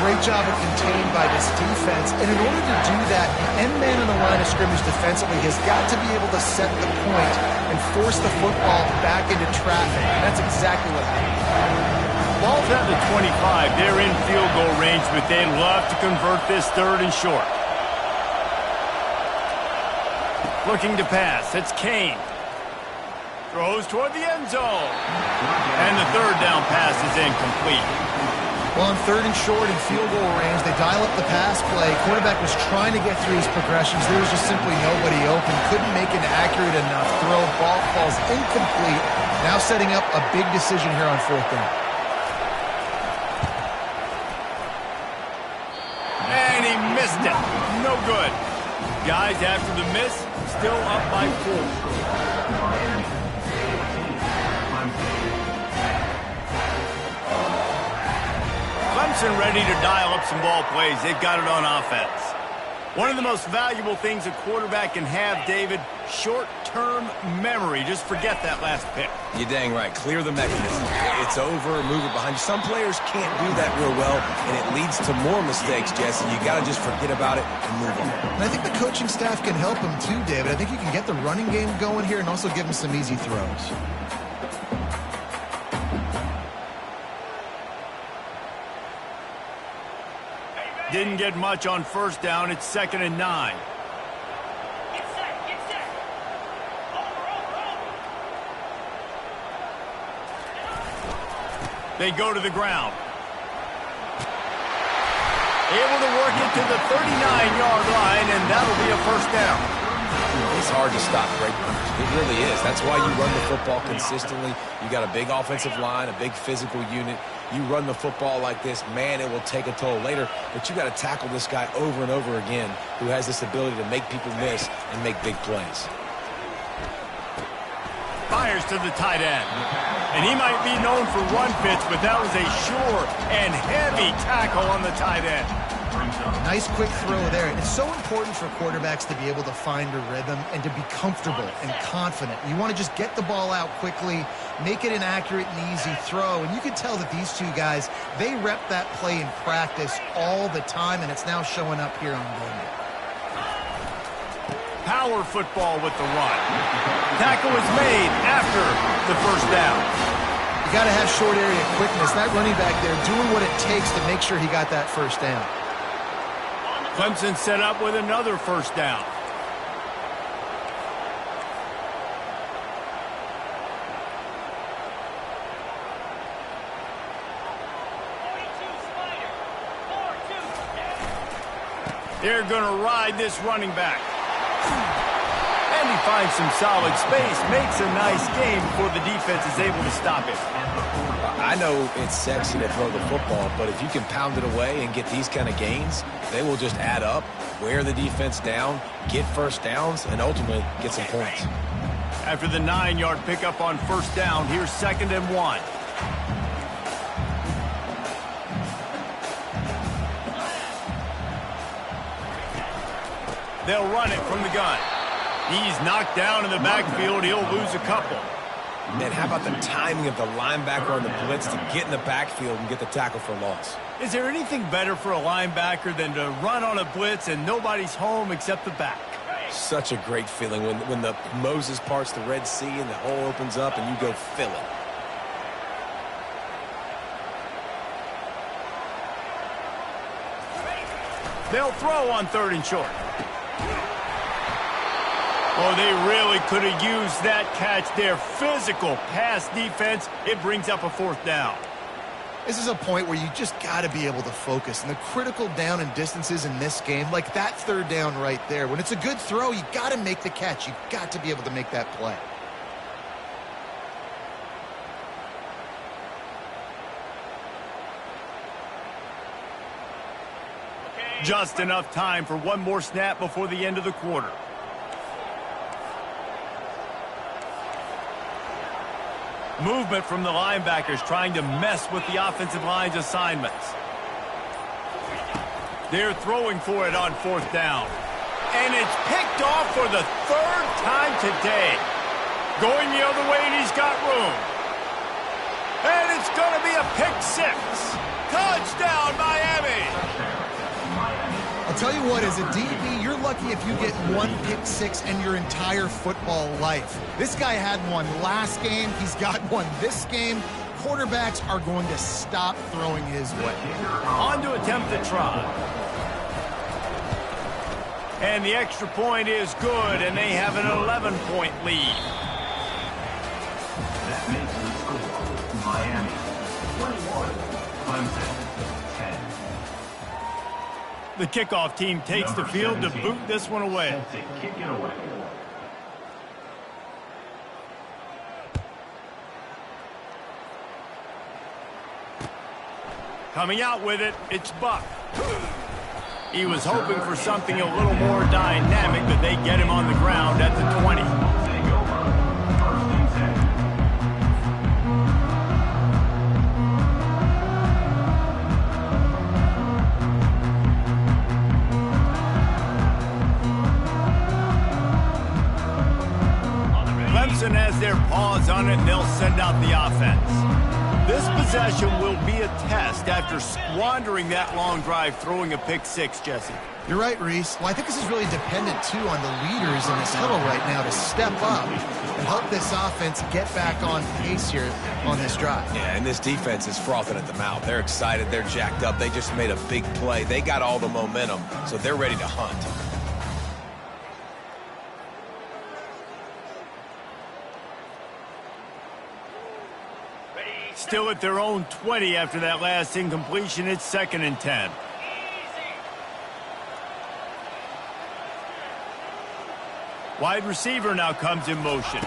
Great job of contained by this defense. And in order to do that, the end man on the line of scrimmage defensively has got to be able to set the point and force the football back into traffic. And that's exactly what happened. Ball's at the 25. They're in field goal range, but they'd love to convert this third and short. Looking to pass. It's Kane. Throws toward the end zone. And the third down pass is incomplete. Well, on third and short in field goal range, they dial up the pass play. Quarterback was trying to get through his progressions. There was just simply nobody open. Couldn't make an accurate enough throw. Ball falls incomplete. Now setting up a big decision here on fourth down. And he missed it. No good. Guys, after the miss, still up by 4. Clemson ready to dial up some ball plays. They've got it on offense. One of the most valuable things a quarterback can have, David, short-term memory. Just forget that last pick. You're dang right. Clear the mechanism. It's over, move it behind you. Some players can't do that real well, and it leads to more mistakes, Jesse. You got to just forget about it and move on. And I think the coaching staff can help him too, David. I think you can get the running game going here and also give him some easy throws. Didn't get much on first down. It's 2nd and 9. Get set, get set. Over. They go to the ground. Able to work it to the 39-yard line, and that'll be a first down. It's hard to stop great runners. It really is. That's why you run the football consistently. You got a big offensive line, a big physical unit. You run the football like this, man, it will take a toll later. But you got to tackle this guy over and over again who has this ability to make people miss and make big plays. Fires to the tight end. And he might be known for run fits, but that was a sure and heavy tackle on the tight end. Nice quick throw there. It's so important for quarterbacks to be able to find a rhythm and to be comfortable and confident. You want to just get the ball out quickly, make it an accurate and easy throw. And you can tell that these two guys, they rep that play in practice all the time, and it's now showing up here on game day. Power football with the run. Tackle is made after the first down. You got to have short area quickness. That running back there doing what it takes to make sure he got that first down. Clemson set up with another first down. They're going to ride this running back. And he finds some solid space, makes a nice game before the defense is able to stop it. I know it's sexy to throw the football, but if you can pound it away and get these kind of gains, they will just add up, wear the defense down, get first downs, and ultimately get some points. After the 9-yard pickup on first down, here's 2nd and 1. They'll run it from the gun. He's knocked down in the backfield. He'll lose a couple. And how about the timing of the linebacker on the blitz to get in the backfield and get the tackle for loss? Is there anything better for a linebacker than to run on a blitz and nobody's home except the back? Such a great feeling when the Moses parts the Red Sea and the hole opens up and you go fill it. They'll throw on 3rd and short. Oh, they really could have used that catch there. Physical pass defense. It brings up a 4th down. This is a point where you just got to be able to focus. And the critical down and distances in this game, like that 3rd down right there, when it's a good throw, you got to make the catch. You got to be able to make that play. Just enough time for one more snap before the end of the quarter. Movement from the linebackers trying to mess with the offensive line's assignments. They're throwing for it on 4th down. And it's picked off for the 3rd time today. Going the other way, and he's got room. And it's going to be a pick 6. Touchdown, Miami! I'll tell you what, as a DB, you're lucky if you get one pick 6 in your entire football life. This guy had one last game. He's got one this game. Quarterbacks are going to stop throwing his way. On to attempt the try. And the extra point is good, and they have an 11-point lead. That makes the score Miami 21, Clemson 10. The kickoff team takes the field to boot this one away. Set to kick it away. Coming out with it, it's Buck. He was hoping for something a little more dynamic, but they get him on the ground at the 20. Take over. 1st and 10. Clemson has their paws on it, and they'll send out the offense. This possession will be a test after squandering that long drive, throwing a pick 6, Jesse. You're right, Reese. Well, I think this is really dependent, too, on the leaders in this huddle right now to step up and help this offense get back on pace here on this drive. Yeah, and this defense is frothing at the mouth. They're excited. They're jacked up. They just made a big play. They got all the momentum, so they're ready to hunt. Still at their own 20 after that last incompletion. It's 2nd and 10. Wide receiver now comes in motion.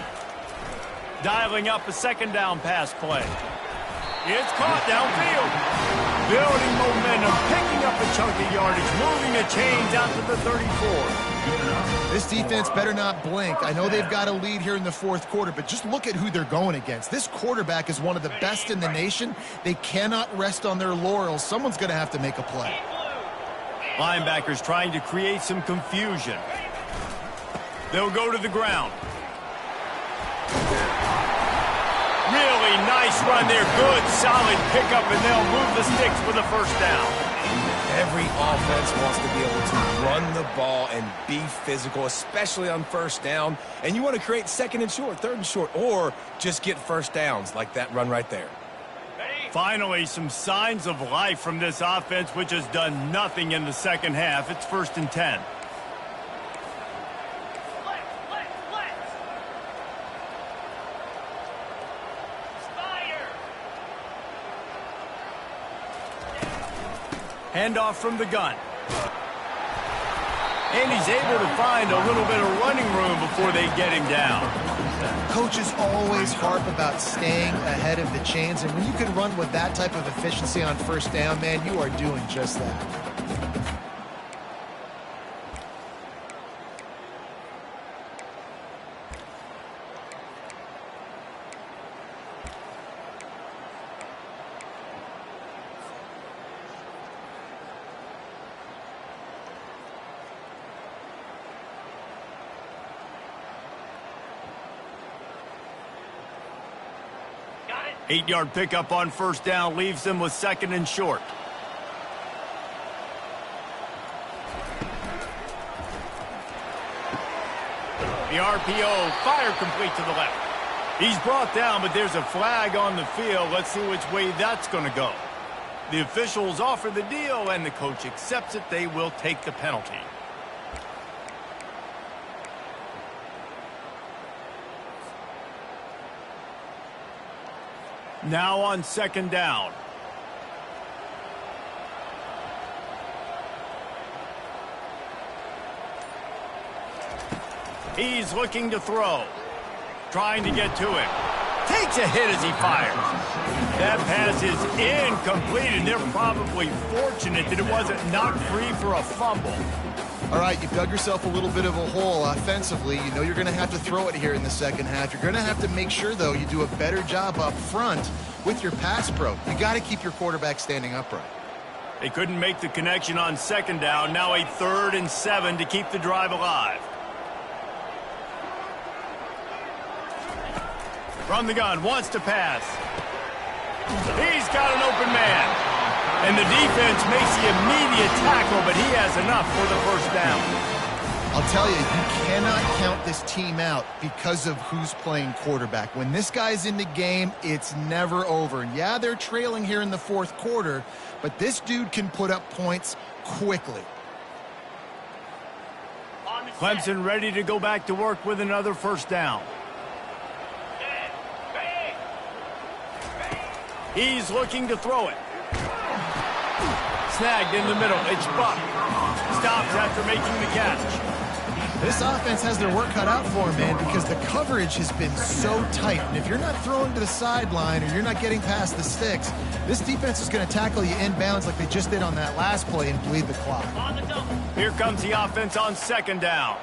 Dialing up a second down pass play. It's caught downfield. Building momentum, picking up a chunk of yardage, moving the chains out to the 34. This defense better not blink. I know they've got a lead here in the fourth quarter, but just look at who they're going against. This quarterback is one of the best in the nation. They cannot rest on their laurels. Someone's going to have to make a play. Linebackers trying to create some confusion. They'll go to the ground. Really nice run there. Good, solid pickup, and they'll move the sticks for the first down. Every offense wants to be able to run the ball and be physical, especially on first down. And you want to create second and short, third and short, or just get first downs like that run right there. Finally, some signs of life from this offense, which has done nothing in the second half. It's 1st and 10. Handoff from the gun. And he's able to find a little bit of running room before they get him down. Coaches always harp about staying ahead of the chains, and when you can run with that type of efficiency on first down, man, you are doing just that. Got it. 8-yard pickup on first down leaves them with 2nd and short. The RPO, fire complete to the left. He's brought down, but there's a flag on the field. Let's see which way that's going to go. The officials offer the deal, and the coach accepts it. They will take the penalty. Now on 2nd down. He's looking to throw. Trying to get to him. Takes a hit as he fires. That pass is incomplete, and they're probably fortunate that it wasn't knocked free for a fumble. All right, you've dug yourself a little bit of a hole offensively. You know you're going to have to throw it here in the second half. You're going to have to make sure, though, you do a better job up front with your pass pro. You got to keep your quarterback standing upright. They couldn't make the connection on 2nd down. Now a 3rd and 7 to keep the drive alive. From the gun, wants to pass. He's got an open man. And the defense makes the immediate tackle, but he has enough for the first down. I'll tell you, you cannot count this team out because of who's playing quarterback. When this guy's in the game, it's never over. And yeah, they're trailing here in the fourth quarter, but this dude can put up points quickly. Clemson ready to go back to work with another first down. He's looking to throw it. Snagged in the middle. It's Buck. Stops after making the catch. This offense has their work cut out for them, man, because the coverage has been so tight. And if you're not throwing to the sideline or you're not getting past the sticks, this defense is going to tackle you inbounds like they just did on that last play and bleed the clock. On the double. Here comes the offense on 2nd down.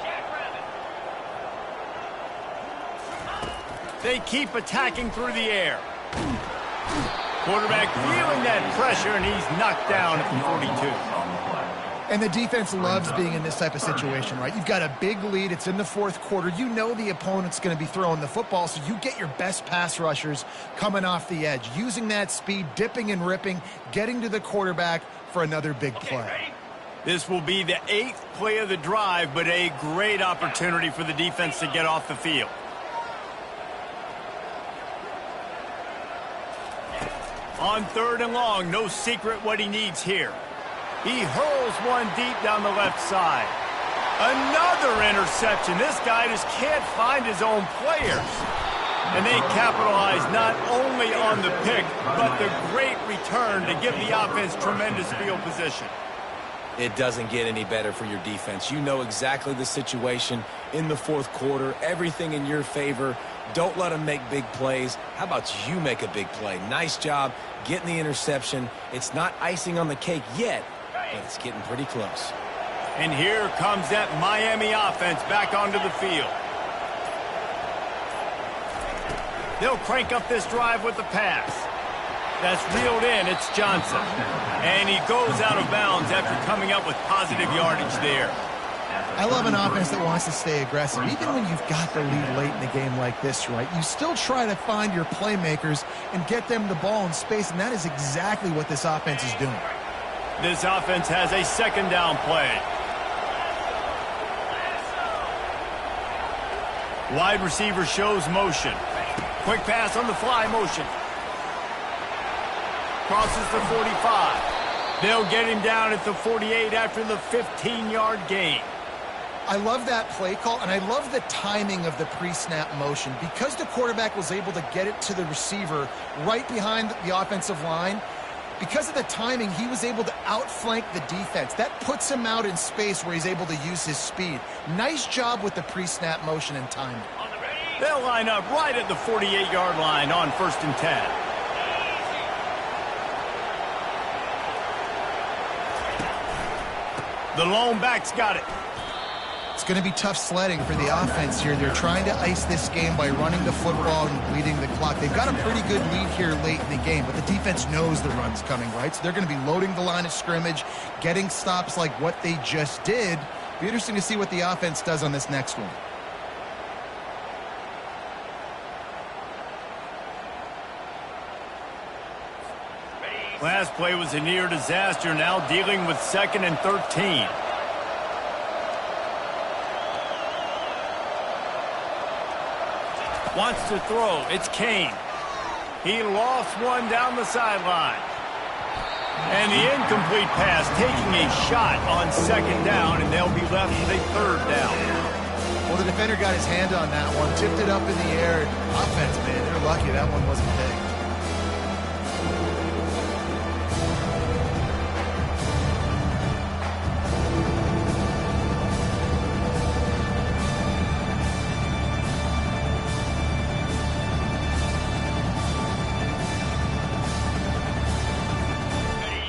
Jackrabbit. They keep attacking through the air. Quarterback feeling that pressure, and he's knocked down at the 42. And the defense loves being in this type of situation, right? You've got a big lead. It's in the fourth quarter. You know the opponent's going to be throwing the football, so you get your best pass rushers coming off the edge, using that speed, dipping and ripping, getting to the quarterback for another big play. This will be the 8th play of the drive, but a great opportunity for the defense to get off the field. On 3rd and long, no secret what he needs here. He hurls one deep down the left side. Another interception. This guy just can't find his own players. And they capitalize not only on the pick, but the great return to give the offense tremendous field position. It doesn't get any better for your defense. You know exactly the situation in the fourth quarter, everything in your favor. Don't let them make big plays. How about you make a big play? Nice job getting the interception. It's not icing on the cake yet, but it's getting pretty close. And here comes that Miami offense back onto the field. They'll crank up this drive with the pass. That's reeled in. It's Johnson. And he goes out of bounds after coming up with positive yardage there. I love an offense that wants to stay aggressive. Even when you've got the lead late in the game like this, right, you still try to find your playmakers and get them the ball in space, and that is exactly what this offense is doing. This offense has a second down play. Wide receiver shows motion. Quick pass on the fly motion. Crosses the 45. They'll get him down at the 48 after the 15-yard gain. I love that play call, and I love the timing of the pre-snap motion. Because the quarterback was able to get it to the receiver right behind the offensive line, because of the timing, he was able to outflank the defense. That puts him out in space where he's able to use his speed. Nice job with the pre-snap motion and timing. They'll line up right at the 48-yard line on 1st and 10. The lone back's got it. It's going to be tough sledding for the offense here. They're trying to ice this game by running the football and bleeding the clock. They've got a pretty good lead here late in the game, but the defense knows the run's coming, right? So they're going to be loading the line of scrimmage, getting stops like what they just did. Be interesting to see what the offense does on this next one. Last play was a near disaster, now dealing with 2nd and 13. Wants to throw. It's Kane. He lost one down the sideline. And the incomplete pass taking a shot on 2nd down, and they'll be left with a 3rd down. Well, the defender got his hand on that one, tipped it up in the air. Offense, man, they're lucky that one wasn't big.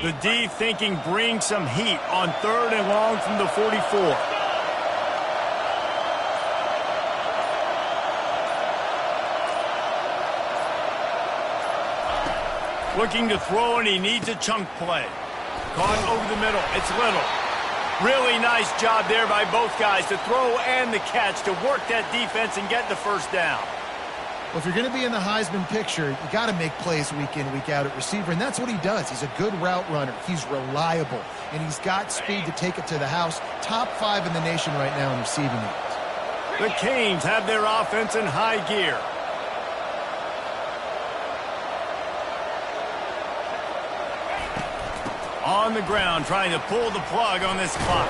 The D thinking bring some heat on 3rd and long from the 44. Looking to throw, and he needs a chunk play. Caught over the middle. It's Little. Really nice job there by both guys to throw and the catch to work that defense and get the 1st down. Well, if you're going to be in the Heisman picture, you got to make plays week in, week out at receiver, and that's what he does. He's a good route runner. He's reliable, and he's got speed to take it to the house. Top 5 in the nation right now in receiving yards. The Canes have their offense in high gear. On the ground, trying to pull the plug on this clock.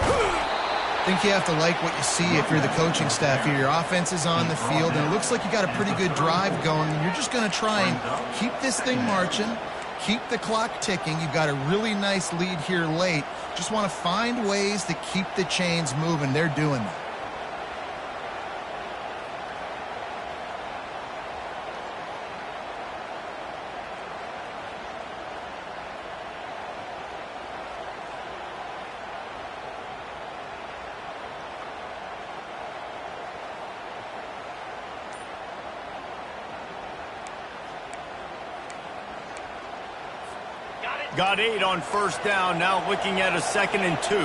I think you have to like what you see if you're the coaching staff here. Your offense is on the field, and it looks like you got a pretty good drive going, and you're just going to try and keep this thing marching, keep the clock ticking. You've got a really nice lead here late. Just want to find ways to keep the chains moving. They're doing that. Got 8 on 1st down, now looking at a 2nd and 2.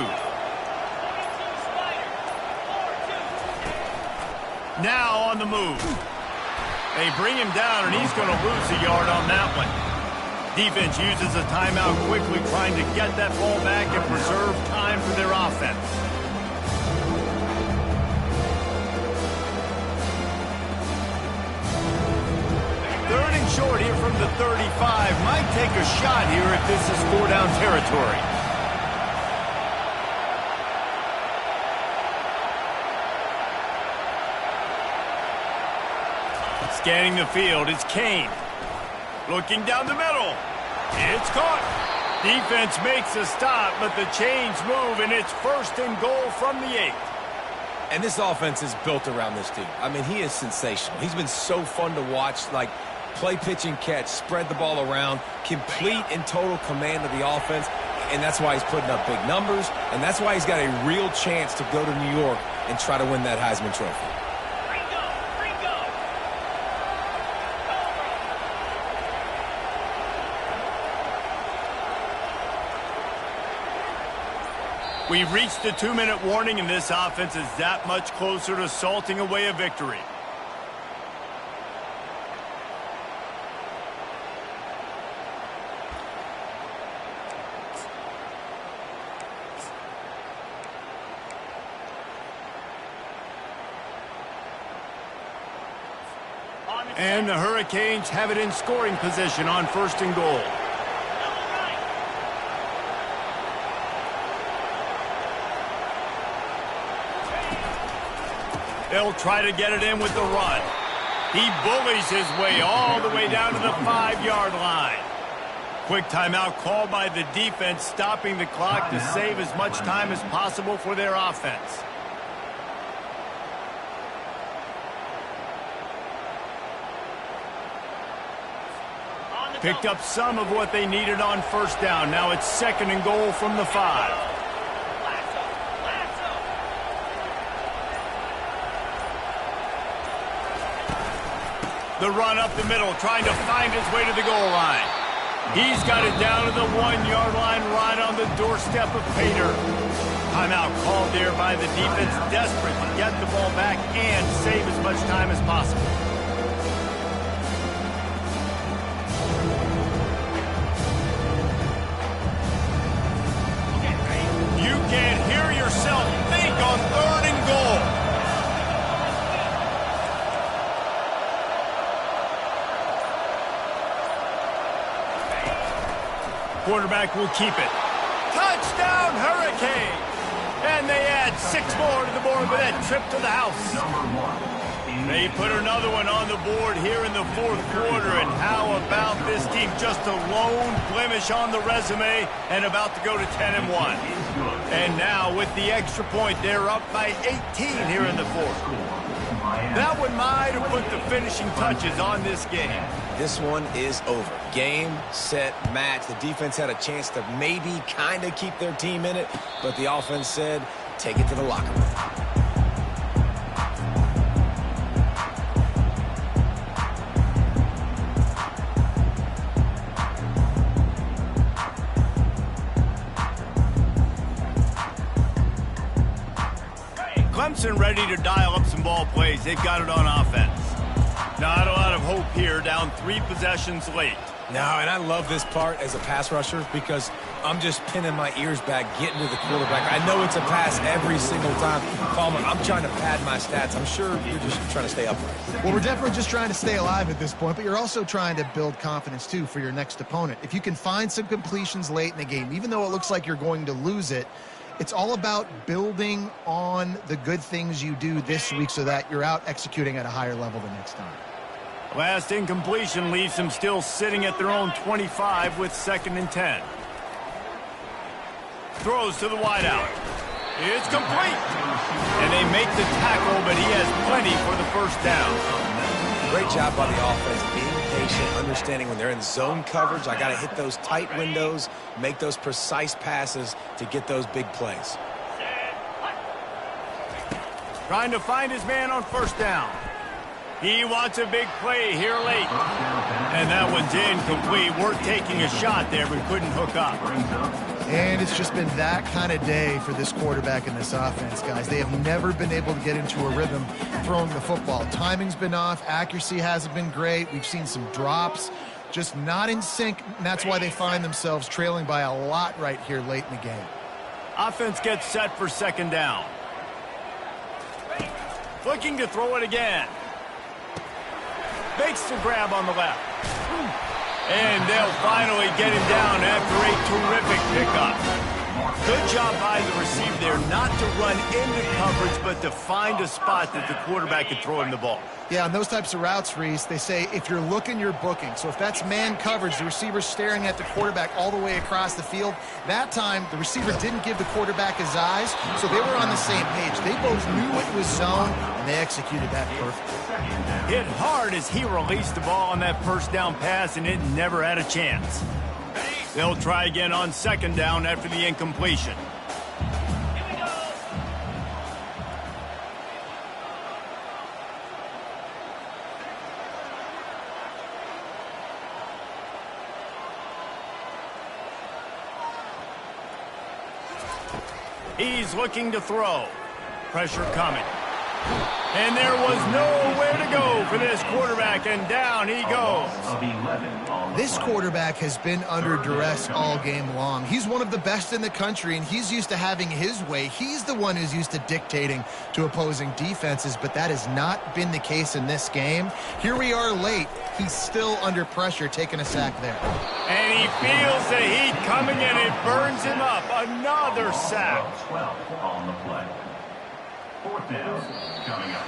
Now on the move. They bring him down, and he's going to lose a yard on that one. Defense uses a timeout quickly, trying to get that ball back and preserve time for their offense. Short here from the 35. Might take a shot here if this is 4-down territory. Scanning the field, it's Kane. Looking down the middle. It's caught. Defense makes a stop, but the chains move, and it's 1st and goal from the 8. And this offense is built around this dude. I mean, he is sensational. He's been so fun to watch, like play, pitch, and catch, spread the ball around, complete and total command of the offense, and that's why he's putting up big numbers, and that's why he's got a real chance to go to New York and try to win that Heisman Trophy. We've reached the 2-minute warning, and this offense is that much closer to salting away a victory. And the Hurricanes have it in scoring position on 1st and goal. They'll try to get it in with the run. He bullies his way all the way down to the 5-yard line. Quick timeout called by the defense, stopping the clock to save as much time as possible for their offense. Picked up some of what they needed on 1st down. Now it's 2nd and goal from the 5. The run up the middle, trying to find his way to the goal line. He's got it down to the 1-yard line, right on the doorstep of Pater. Timeout called there by the defense, desperate to get the ball back and save as much time as possible. You can't hear yourself think on 3rd and goal. Quarterback will keep it. Touchdown, Hurricane! And they add 6 more to the board with that trip to the house. They put another one on the board here in the 4th quarter. And how about this team? Just a lone blemish on the resume and about to go to 10-1. And now with the extra point, they're up by 18 here in the 4th. That one might have put the finishing touches on this game. This one is over. Game, set, match. The defense had a chance to maybe kind of keep their team in it, but the offense said, take it to the locker room. Clemson ready to dial up some ball plays. They've got it on offense. Not a lot of hope here, down 3 possessions late. No, and I love this part as a pass rusher because I'm just pinning my ears back, getting to the quarterback. I know it's a pass every single time. Palmer, I'm trying to pad my stats. I'm sure you're just trying to stay upright. Well, we're definitely just trying to stay alive at this point, but you're also trying to build confidence, too, for your next opponent. If you can find some completions late in the game, even though it looks like you're going to lose it, it's all about building on the good things you do this week so that you're out executing at a higher level the next time. Last incompletion leaves them still sitting at their own 25 with 2nd and 10. Throws to the wideout. It's complete. And they make the tackle, but he has plenty for the 1st down. Great job by the offense, being patient, understanding when they're in zone coverage, I got to hit those tight windows, make those precise passes to get those big plays. Trying to find his man on 1st down. He wants a big play here late. And that one's incomplete. Worth taking a shot there, but couldn't hook up. And it's just been that kind of day for this quarterback and this offense, guys. They have never been able to get into a rhythm throwing the football. Timing's been off. Accuracy hasn't been great. We've seen some drops. Just not in sync, and that's why they find themselves trailing by a lot right here late in the game. Offense gets set for 2nd down. Looking to throw it again. Makes the grab on the left. And they'll finally get him down after a terrific pickup. Good job by the receiver there not to run into coverage, but to find a spot that the quarterback could throw him the ball. Yeah, on those types of routes, Reese, they say if you're looking, you're booking. So if that's man coverage, the receiver's staring at the quarterback all the way across the field. That time, the receiver didn't give the quarterback his eyes, so they were on the same page. They both knew it was zone, and they executed that perfectly. Hit hard as he released the ball on that first down pass, and it never had a chance. They'll try again on second down after the incompletion. He's looking to throw. Pressure coming. And there was nowhere to go for this quarterback, and down he goes. This quarterback has been under duress all game long. He's one of the best in the country, and he's used to having his way. He's the one who's used to dictating to opposing defenses, but that has not been the case in this game. Here we are late. He's still under pressure, taking a sack there. And he feels the heat coming, and it burns him up. Another sack. 12 on the play. Fourth down coming up.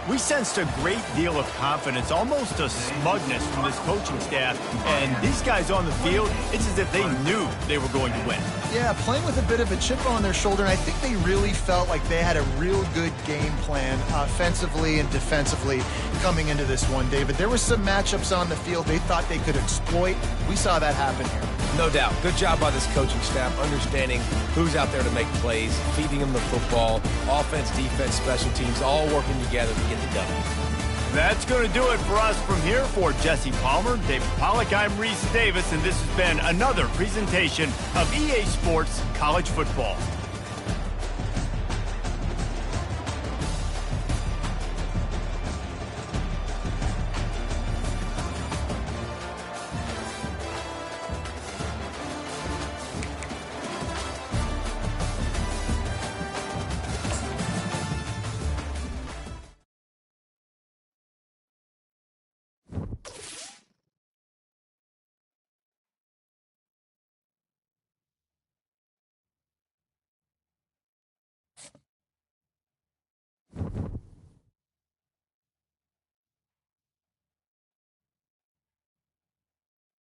We sensed a great deal of confidence, almost a smugness from this coaching staff. And these guys on the field, it's as if they knew they were going to win. Yeah, playing with a bit of a chip on their shoulder, and I think they really felt like they had a real good game plan offensively and defensively coming into this one, David. There were some matchups on the field they thought they could exploit. We saw that happen here. No doubt. Good job by this coaching staff, understanding who's out there to make plays, feeding them the football, offense, defense, special teams, all working together to get the done. That's going to do it for us from here. For Jesse Palmer, David Pollack, I'm Reese Davis, and this has been another presentation of EA Sports College Football.